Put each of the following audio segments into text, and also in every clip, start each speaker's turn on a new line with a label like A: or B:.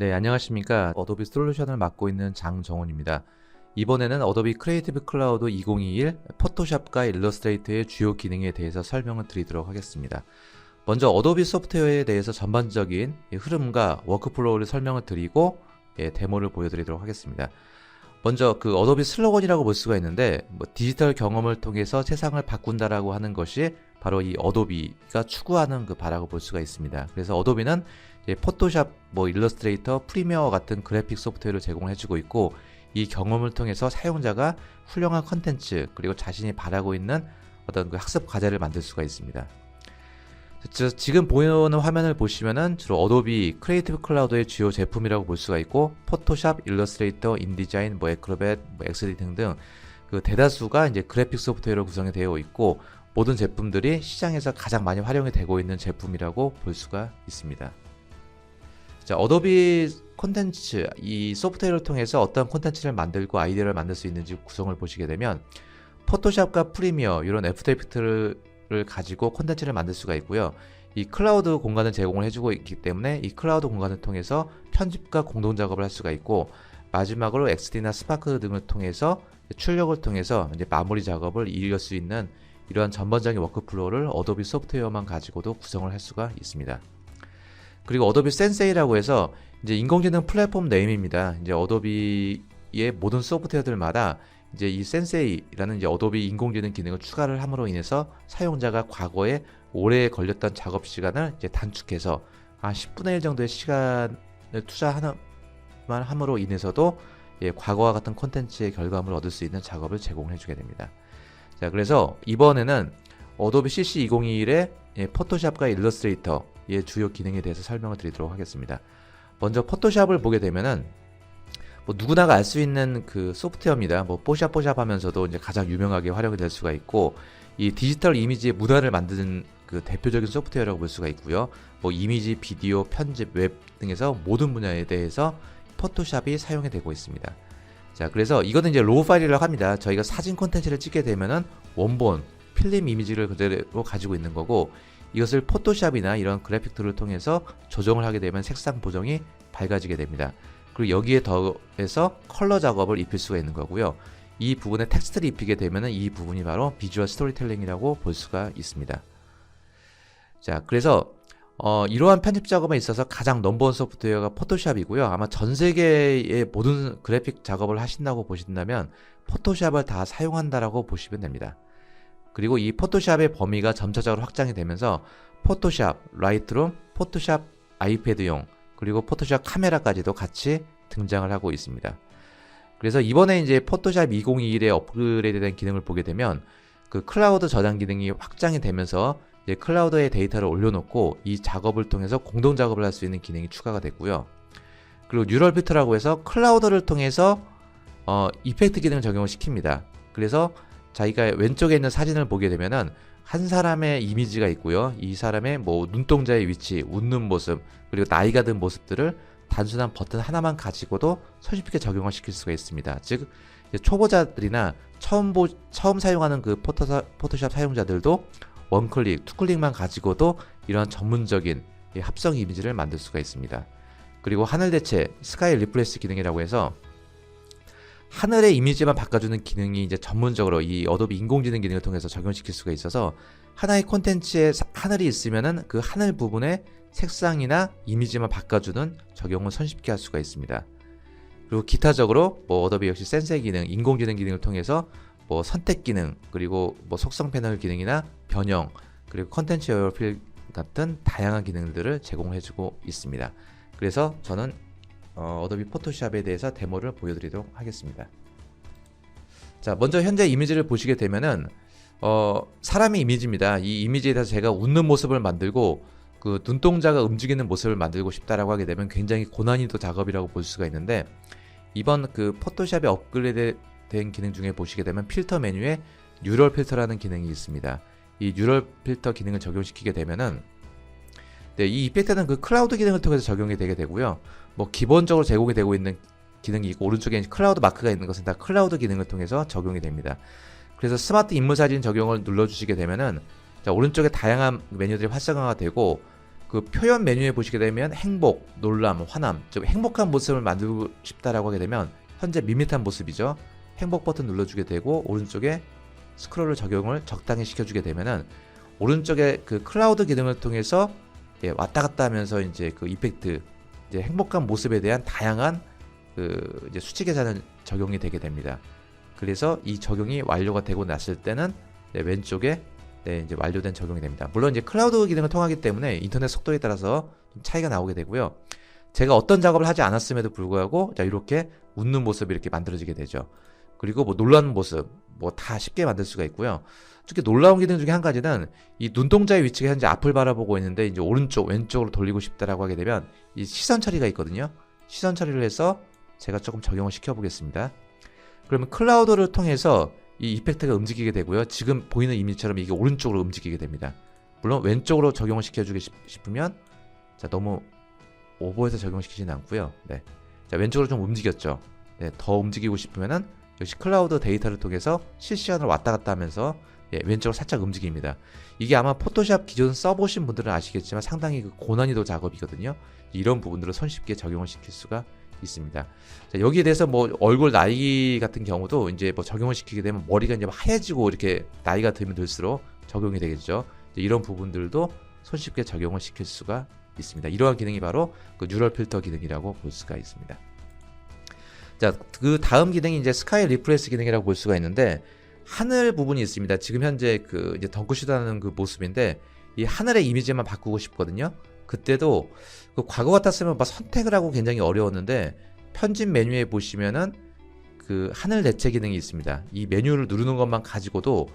A: 네, 안녕하십니까. 어도비 솔루션을 맡고 있는 장정훈입니다. 이번에는 어도비 크리에이티브 클라우드 2021 포토샵과 일러스트레이터의 주요 기능에 대해서 설명을 드리도록 하겠습니다. 먼저 어도비 소프트웨어에 대해서 전반적인 흐름과 워크플로우를 설명을 드리고 데모를 보여드리도록 하겠습니다. 먼저 그 어도비 슬로건이라고 볼 수가 있는데, 디지털 경험을 통해서 세상을 바꾼다라고 하는 것이 바로 이 어도비가 추구하는 그 바라고 볼 수가 있습니다. 그래서 어도비는 포토샵, 일러스트레이터, 프리미어 같은 그래픽 소프트웨어를 제공해주고 있고, 이 경험을 통해서 사용자가 훌륭한 컨텐츠 그리고 자신이 바라고 있는 어떤 그 학습 과제를 만들 수가 있습니다. 지금 보이는 화면을 보시면은 주로 어도비 크리에이티브 클라우드의 주요 제품이라고 볼 수가 있고, 포토샵, 일러스트레이터, 인디자인, 애크로벳, XD 등등 그 대다수가 이제 그래픽 소프트웨어로 구성이 되어 있고, 모든 제품들이 시장에서 가장 많이 활용이 되고 있는 제품이라고 볼 수가 있습니다. 자, 어도비 콘텐츠, 이 소프트웨어를 통해서 어떤 콘텐츠를 만들고 아이디어를 만들 수 있는지 구성을 보시게 되면, 포토샵과 프리미어 이런 애프터 이펙트를 가지고 콘텐츠를 만들 수가 있고요. 이 클라우드 공간을 제공을 해주고 있기 때문에 이 클라우드 공간을 통해서 편집과 공동 작업을 할 수가 있고, 마지막으로 XD나 스파크 등을 통해서 출력을 통해서 이제 마무리 작업을 이을 수 있는 이러한 전반적인 워크플로우를 어도비 소프트웨어만 가지고도 구성을 할 수가 있습니다. 그리고 어도비 센세이라고 해서 이제 인공지능 플랫폼 네임입니다. 이제 어도비의 모든 소프트웨어들마다 이제 이 센세이라는 이제 어도비 인공지능 기능을 추가를 함으로 인해서 사용자가 과거에 오래 걸렸던 작업 시간을 이제 단축해서 한 10분의 1 정도의 시간을 투자하는 함으로 인해서도 과거와 같은 콘텐츠의 결과물을 얻을 수 있는 작업을 제공해 주게 됩니다. 자, 그래서 이번에는 어도비 CC 2021의 포토샵과 일러스트레이터의 주요 기능에 대해서 설명을 드리도록 하겠습니다. 먼저 포토샵을 보게 되면은 누구나가 알 수 있는 그 소프트웨어입니다. 뽀샵 하면서도 이제 가장 유명하게 활용이 될 수가 있고, 이 디지털 이미지의 문화를 만드는 그 대표적인 소프트웨어라고 볼 수가 있고요. 이미지, 비디오, 편집, 웹 등에서 모든 분야에 대해서 포토샵이 사용이 되고 있습니다. 자, 그래서 이거는 이제 로우 파일이라고 합니다. 저희가 사진 콘텐츠를 찍게 되면은 원본, 필름 이미지를 그대로 가지고 있는 거고, 이것을 포토샵이나 이런 그래픽 툴을 통해서 조정을 하게 되면 색상 보정이 밝아지게 됩니다. 그리고 여기에 더해서 컬러 작업을 입힐 수가 있는 거고요. 이 부분에 텍스트를 입히게 되면 이 부분이 바로 비주얼 스토리텔링이라고 볼 수가 있습니다. 자, 그래서 이러한 편집 작업에 있어서 가장 넘버원 소프트웨어가 포토샵이고요. 아마 전 세계의 모든 그래픽 작업을 하신다고 보신다면 포토샵을 다 사용한다라고 보시면 됩니다. 그리고 이 포토샵의 범위가 점차적으로 확장이 되면서 포토샵, 라이트룸, 포토샵 아이패드용, 그리고 포토샵 카메라까지도 같이 등장을 하고 있습니다. 그래서 이번에 이제 포토샵 2021에 업그레이드된 기능을 보게 되면 그 클라우드 저장 기능이 확장이 되면서 이제 클라우드에 데이터를 올려놓고 이 작업을 통해서 공동 작업을 할 수 있는 기능이 추가가 됐고요. 그리고 뉴럴 필터라고 해서 클라우드를 통해서 이펙트 기능을 적용을 시킵니다. 그래서 자기가 왼쪽에 있는 사진을 보게 되면은 한 사람의 이미지가 있고요. 이 사람의 눈동자의 위치, 웃는 모습, 그리고 나이가 든 모습들을 단순한 버튼 하나만 가지고도 손쉽게 적용을 시킬 수가 있습니다. 즉, 초보자들이나 처음 사용하는 그 포토샵 사용자들도 원클릭, 투클릭만 가지고도 이런 전문적인 합성 이미지를 만들 수가 있습니다. 그리고 하늘 대체, 스카이 리플레스 기능이라고 해서 하늘의 이미지만 바꿔주는 기능이 이제 전문적으로 이 어도비 인공지능 기능을 통해서 적용시킬 수가 있어서 하나의 콘텐츠에 하늘이 있으면은 그 하늘 부분의 색상이나 이미지만 바꿔주는 적용을 손쉽게 할 수가 있습니다. 그리고 기타적으로 어도비 역시 센세 기능, 인공지능 기능을 통해서 선택 기능, 그리고 속성 패널 기능이나 변형, 그리고 컨텐츠 에어필 같은 다양한 기능들을 제공해주고 있습니다. 그래서 저는 어도비 포토샵에 대해서 데모를 보여드리도록 하겠습니다. 자, 먼저 현재 이미지를 보시게 되면은 사람의 이미지입니다. 이 이미지에 대해서 제가 웃는 모습을 만들고 그 눈동자가 움직이는 모습을 만들고 싶다라고 하게 되면 굉장히 고난이도 작업이라고 볼 수가 있는데, 이번 그 포토샵에 업그레이드 된 기능 중에 보시게 되면 필터 메뉴에 뉴럴 필터라는 기능이 있습니다. 이 뉴럴 필터 기능을 적용시키게 되면은 이 이펙트는 그 클라우드 기능을 통해서 적용이 되게 되고요. 기본적으로 제공이 되고 있는 기능이 있고, 오른쪽에 클라우드 마크가 있는 것은 다 클라우드 기능을 통해서 적용이 됩니다. 그래서 스마트 인물 사진 적용을 눌러주시게 되면은 오른쪽에 다양한 메뉴들이 활성화가 되고, 그 표현 메뉴에 보시게 되면 행복, 놀람, 화남, 즉 행복한 모습을 만들고 싶다라고 하게 되면 현재 밋밋한 모습이죠. 행복 버튼 눌러주게 되고 오른쪽에 스크롤을 적용을 적당히 시켜주게 되면은 오른쪽에 그 클라우드 기능을 통해서 왔다 갔다 하면서 이제 그 이펙트, 이제 행복한 모습에 대한 다양한 그 이제 수치 계산을 적용이 되게 됩니다. 그래서 이 적용이 완료가 되고 났을 때는 왼쪽에 이제 완료된 적용이 됩니다. 물론 이제 클라우드 기능을 통하기 때문에 인터넷 속도에 따라서 좀 차이가 나오게 되고요. 제가 어떤 작업을 하지 않았음에도 불구하고 자 이렇게 웃는 모습이 이렇게 만들어지게 되죠. 그리고 뭐 놀라는 모습 뭐 다 쉽게 만들 수가 있고요. 특히 놀라운 기능 중에 한 가지는 이 눈동자의 위치가 현재 앞을 바라보고 있는데 이제 오른쪽 왼쪽으로 돌리고 싶다라고 하게 되면 이 시선 처리가 있거든요. 시선 처리를 해서 제가 조금 적용을 시켜 보겠습니다. 그러면 클라우드를 통해서 이 이펙트가 움직이게 되고요. 지금 보이는 이미지처럼 이게 오른쪽으로 움직이게 됩니다. 물론 왼쪽으로 적용을 시켜주고 싶으면 자 너무 오버해서 적용시키지는 않고요. 네. 자 왼쪽으로 좀 움직였죠. 네, 더 움직이고 싶으면은 역시 클라우드 데이터를 통해서 실시간으로 왔다 갔다 하면서 왼쪽으로 살짝 움직입니다. 이게 아마 포토샵 기존 써보신 분들은 아시겠지만 상당히 그 고난이도 작업이거든요. 이런 부분들을 손쉽게 적용을 시킬 수가 있습니다. 자, 여기에 대해서 뭐 얼굴 나이 같은 경우도 이제 뭐 적용을 시키게 되면 머리가 이제 하얘지고 이렇게 나이가 들면 들수록 적용이 되겠죠. 이런 부분들도 손쉽게 적용을 시킬 수가 있습니다. 이러한 기능이 바로 그 뉴럴 필터 기능이라고 볼 수가 있습니다. 자, 그 다음 기능이 이제 스카이 리프레스 기능이라고 볼 수가 있는데 하늘 부분이 있습니다. 지금 현재 그 이제 덩크슛 하는 그 모습인데 이 하늘의 이미지만 바꾸고 싶거든요. 그때도 그 과거 같았으면 막 선택을 하고 굉장히 어려웠는데 편집 메뉴에 보시면은 그 하늘 대체 기능이 있습니다. 이 메뉴를 누르는 것만 가지고도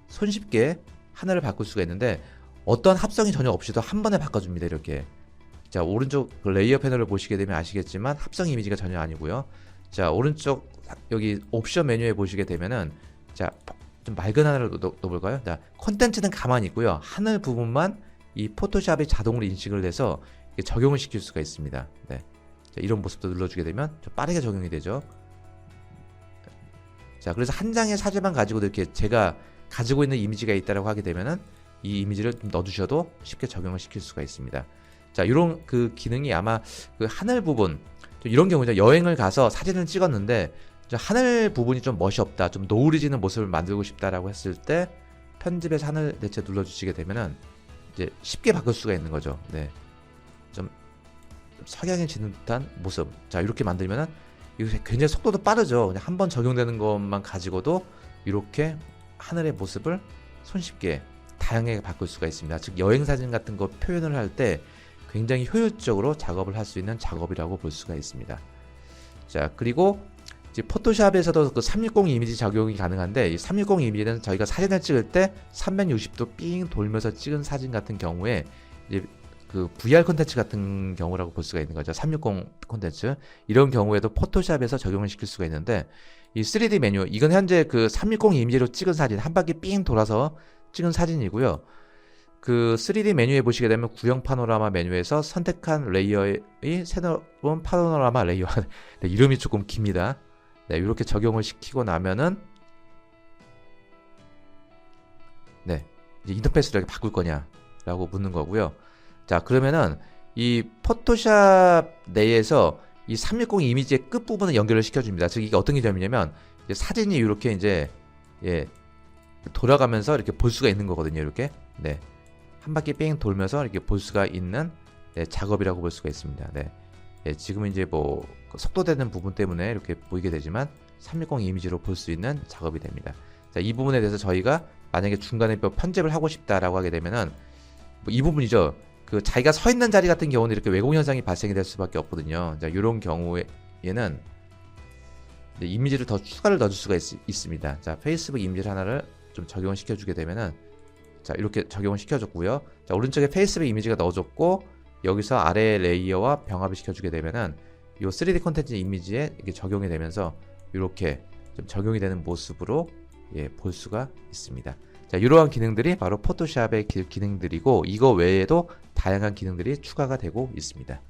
A: 손쉽게 하늘을 바꿀 수가 있는데 어떤 합성이 전혀 없이도 한 번에 바꿔줍니다. 이렇게. 자, 오른쪽 그 레이어 패널을 보시게 되면 아시겠지만 합성 이미지가 전혀 아니고요. 자, 오른쪽 여기 옵션 메뉴에 보시게 되면은 자, 좀 맑은 하늘을 넣어볼까요? 자, 콘텐츠는 가만히 있고요. 하늘 부분만 이 포토샵이 자동으로 인식을 해서 적용을 시킬 수가 있습니다. 네. 자, 이런 모습도 눌러주게 되면 빠르게 적용이 되죠. 자, 그래서 한 장의 사진만 가지고도 이렇게 제가 가지고 있는 이미지가 있다라고 하게 되면은 이 이미지를 좀 넣어주셔도 쉽게 적용을 시킬 수가 있습니다. 자, 이런 그 기능이 아마 그 하늘 부분 이런 경우죠. 여행을 가서 사진을 찍었는데 하늘 부분이 좀 멋이 없다, 좀 노을이 지는 모습을 만들고 싶다라고 했을 때 편집에서 하늘 대체 눌러주시게 되면은 이제 쉽게 바꿀 수가 있는 거죠. 네, 좀 석양이 지는 듯한 모습. 자, 이렇게 만들면은 이거 굉장히 속도도 빠르죠. 그냥 한번 적용되는 것만 가지고도 이렇게 하늘의 모습을 손쉽게 다양하게 바꿀 수가 있습니다. 즉 여행 사진 같은 거 표현을 할 때 굉장히 효율적으로 작업을 할 수 있는 작업이라고 볼 수가 있습니다. 자, 그리고 이제 포토샵에서도 그 360 이미지 적용이 가능한데 이 360 이미지는 저희가 사진을 찍을 때 360도 삥 돌면서 찍은 사진 같은 경우에 이제 그 VR 콘텐츠 같은 경우라고 볼 수가 있는 거죠. 360 콘텐츠 이런 경우에도 포토샵에서 적용을 시킬 수가 있는데 이 3D 메뉴 이건 현재 그 360 이미지로 찍은 사진 한 바퀴 삥 돌아서 찍은 사진이고요. 그 3D 메뉴에 보시게 되면 구형 파노라마 메뉴에서 선택한 레이어의 새로운 파노라마 레이어 네, 이름이 조금 깁니다. 네, 이렇게 적용을 시키고 나면은 네, 이제 인터페이스를 이렇게 바꿀 거냐라고 묻는 거고요. 자, 그러면은 이 포토샵 내에서 이 360 이미지의 끝 부분을 연결을 시켜줍니다. 즉 이게 어떤 개념이냐면 이제 사진이 이렇게 이제 돌아가면서 이렇게 볼 수가 있는 거거든요. 이렇게 네, 한 바퀴 뺑 돌면서 이렇게 볼 수가 있는 작업이라고 볼 수가 있습니다. 네, 지금은 이제 뭐 속도되는 부분 때문에 이렇게 보이게 되지만 360 이미지로 볼 수 있는 작업이 됩니다. 자, 이 부분에 대해서 저희가 만약에 중간에 뭐 편집을 하고 싶다라고 하게 되면은 뭐 이 부분이죠. 그 자기가 서 있는 자리 같은 경우는 이렇게 왜곡 현상이 발생이 될 수밖에 없거든요. 자, 이런 경우에는 이미지를 더 추가를 넣어줄 수가 있습니다. 자, 페이스북 이미지 하나를 좀 적용을 시켜주게 되면은 자, 이렇게 적용을 시켜줬고요. 자, 오른쪽에 페이스북 이미지가 넣어줬고 여기서 아래 레이어와 병합을 시켜주게 되면은 이 3D 콘텐츠 이미지에 이렇게 적용이 되면서 이렇게 좀 적용이 되는 모습으로 볼 수가 있습니다. 자, 이러한 기능들이 바로 포토샵의 기능들이고 이거 외에도 다양한 기능들이 추가가 되고 있습니다.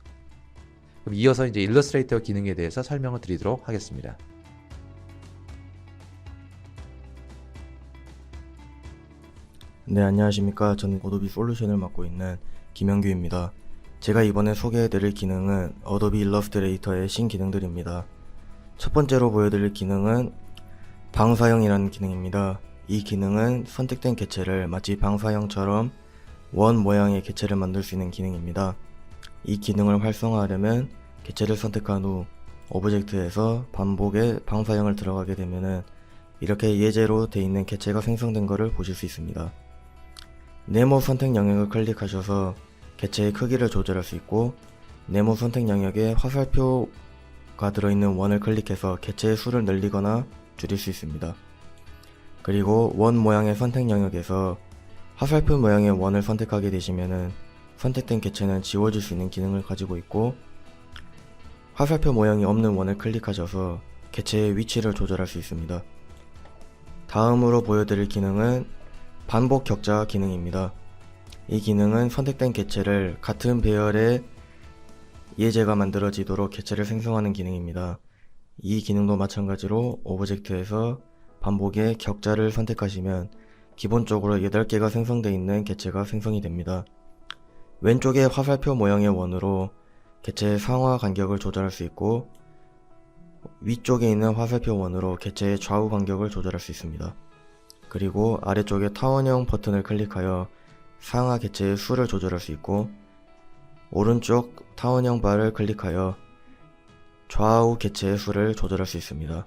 A: 그럼 이어서 이제 일러스트레이터 기능에 대해서 설명을 드리도록 하겠습니다.
B: 네, 안녕하십니까. 저는 어도비 솔루션을 맡고 있는 김영규입니다. 제가 이번에 소개해드릴 기능은 어도비 일러스트레이터의 신기능들입니다. 첫 번째로 보여드릴 기능은 방사형이라는 기능입니다. 이 기능은 선택된 객체를 마치 방사형처럼 원 모양의 객체를 만들 수 있는 기능입니다. 이 기능을 활성화하려면 객체를 선택한 후 오브젝트에서 반복의 방사형을 들어가게 되면은 이렇게 예제로 되어 있는 객체가 생성된 것을 보실 수 있습니다. 네모 선택 영역을 클릭하셔서 객체의 크기를 조절할 수 있고, 네모 선택 영역에 화살표가 들어있는 원을 클릭해서 객체의 수를 늘리거나 줄일 수 있습니다. 그리고 원 모양의 선택 영역에서 화살표 모양의 원을 선택하게 되시면은 선택된 객체는 지워질 수 있는 기능을 가지고 있고, 화살표 모양이 없는 원을 클릭하셔서 객체의 위치를 조절할 수 있습니다. 다음으로 보여드릴 기능은 반복 격자 기능입니다. 이 기능은 선택된 객체를 같은 배열의 예제가 만들어지도록 객체를 생성하는 기능입니다. 이 기능도 마찬가지로 오브젝트에서 반복의 격자를 선택하시면 기본적으로 8개가 생성되어 있는 객체가 생성이 됩니다. 왼쪽에 화살표 모양의 원으로 객체의 상하 간격을 조절할 수 있고, 위쪽에 있는 화살표 원으로 객체의 좌우 간격을 조절할 수 있습니다. 그리고 아래쪽에 타원형 버튼을 클릭하여 상하 객체의 수를 조절할 수 있고, 오른쪽 타원형 바를 클릭하여 좌우 객체의 수를 조절할 수 있습니다.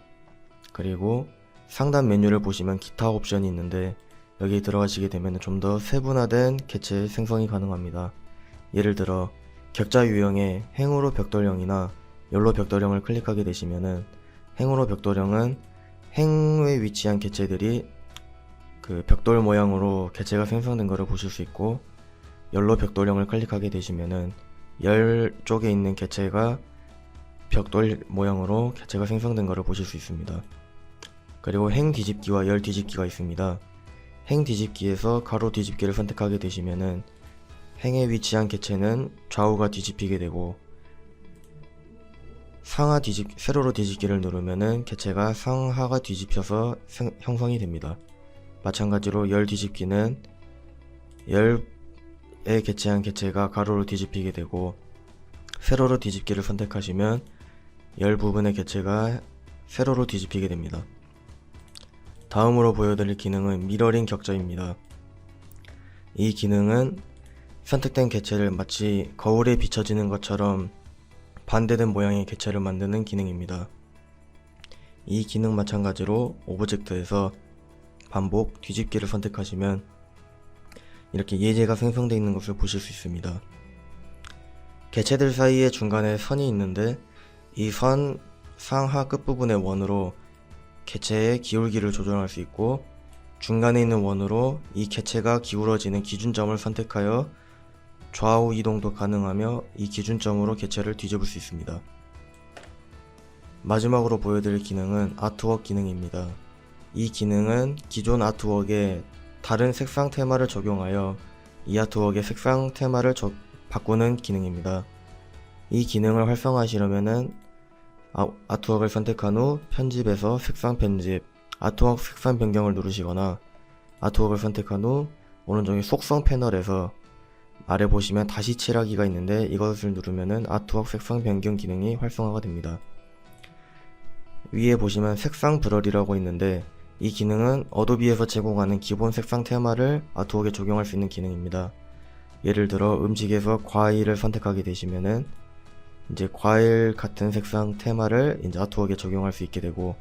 B: 그리고 상단 메뉴를 보시면 기타 옵션이 있는데 여기 들어가시게 되면 좀 더 세분화된 객체 생성이 가능합니다. 예를 들어 격자 유형의 행으로 벽돌형이나 열로 벽돌형을 클릭하게 되시면은, 행으로 벽돌형은 행에 위치한 객체들이 그 벽돌 모양으로 객체가 생성된 것을 보실 수 있고, 열로 벽돌형을 클릭하게 되시면은 열 쪽에 있는 객체가 벽돌 모양으로 객체가 생성된 것을 보실 수 있습니다. 그리고 행 뒤집기와 열 뒤집기가 있습니다. 행 뒤집기에서 가로 뒤집기를 선택하게 되시면은 행에 위치한 객체는 좌우가 뒤집히게 되고, 세로로 뒤집기를 누르면은 객체가 상하가 뒤집혀서 형성이 됩니다. 마찬가지로 열 뒤집기는 열에 개체한 객체가 가로로 뒤집히게 되고, 세로로 뒤집기를 선택하시면 열 부분의 객체가 세로로 뒤집히게 됩니다. 다음으로 보여드릴 기능은 미러링 격자입니다. 이 기능은 선택된 객체를 마치 거울에 비춰지는 것처럼 반대된 모양의 객체를 만드는 기능입니다. 이 기능 마찬가지로 오브젝트에서 반복 뒤집기를 선택하시면 이렇게 예제가 생성되어 있는 것을 보실 수 있습니다. 객체들 사이에 중간에 선이 있는데, 이 선 상하 끝부분의 원으로 객체의 기울기를 조정할 수 있고, 중간에 있는 원으로 이 객체가 기울어지는 기준점을 선택하여 좌우 이동도 가능하며 이 기준점으로 객체를 뒤집을 수 있습니다. 마지막으로 보여드릴 기능은 아트웍 기능입니다. 이 기능은 기존 아트웍에 다른 색상 테마를 적용하여 이 아트웍의 색상 테마를 바꾸는 기능입니다. 이 기능을 활성화하시려면은 아트웍을 선택한 후 편집에서 색상 편집, 아트웍 색상 변경을 누르시거나, 아트웍을 선택한 후 오른쪽에 속성 패널에서 아래 보시면 다시 칠하기가 있는데 이것을 누르면은 아트웍 색상 변경 기능이 활성화가 됩니다. 위에 보시면 색상 브러리라고 있는데, 이 기능은 어도비에서 제공하는 기본 색상 테마를 아트웍에 적용할 수 있는 기능입니다. 예를 들어 음식에서 과일을 선택하게 되시면은 이제 과일 같은 색상 테마를 이제 아트웍에 적용할 수 있게 되고,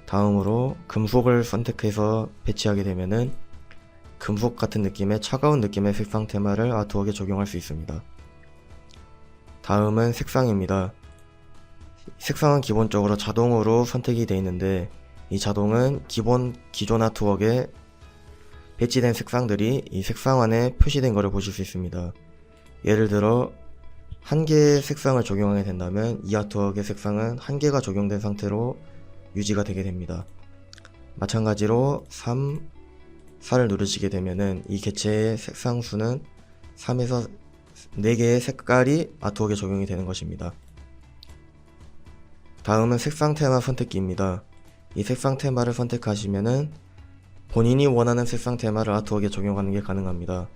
B: 다음으로 금속을 선택해서 배치하게 되면은 금속 같은 느낌의 차가운 느낌의 색상 테마를 아트웍에 적용할 수 있습니다. 다음은 색상입니다. 색상은 기본적으로 자동으로 선택이 되어 있는데, 이 자동은 기존 아트웍에 배치된 색상들이 이 색상 안에 표시된 것을 보실 수 있습니다. 예를 들어 한 개의 색상을 적용하게 된다면 이 아트웍의 색상은 한 개가 적용된 상태로 유지가 되게 됩니다. 마찬가지로 3, 4를 누르시게 되면은 이 객체의 색상 수는 3에서 4개의 색깔이 아트웍에 적용이 되는 것입니다. 다음은 색상 테마 선택기입니다. 이 색상 테마를 선택하시면은 본인이 원하는 색상 테마를 아트웍에 적용하는 게 가능합니다.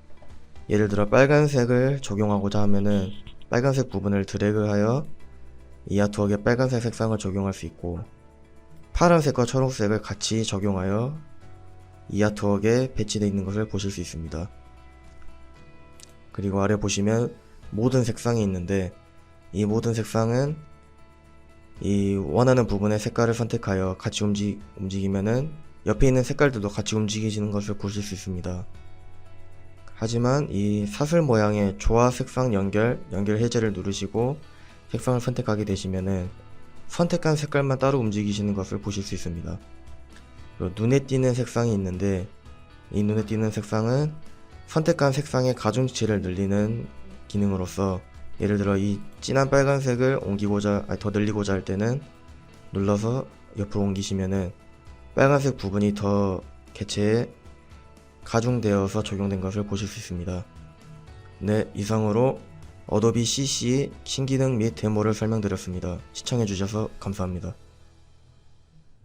B: 예를 들어 빨간색을 적용하고자 하면은 빨간색 부분을 드래그하여 이 아트웍에 빨간색 색상을 적용할 수 있고, 파란색과 초록색을 같이 적용하여 이 아트웍에 배치되어 있는 것을 보실 수 있습니다. 그리고 아래 보시면 모든 색상이 있는데, 이 모든 색상은 이 원하는 부분의 색깔을 선택하여 같이 움직이면은 옆에 있는 색깔들도 같이 움직이지는 것을 보실 수 있습니다. 하지만 이 사슬 모양의 조화 색상 연결 해제를 누르시고 색상을 선택하게 되시면은 선택한 색깔만 따로 움직이시는 것을 보실 수 있습니다. 그리고 눈에 띄는 색상이 있는데, 이 눈에 띄는 색상은 선택한 색상의 가중치를 늘리는 기능으로서, 예를 들어 이 진한 빨간색을 더 늘리고자 할 때는 눌러서 옆으로 옮기시면은 빨간색 부분이 더 개체에 가중되어서 적용된 것을 보실 수 있습니다. 네, 이상으로 어도비 CC 신기능 및 데모를 설명드렸습니다. 시청해주셔서 감사합니다.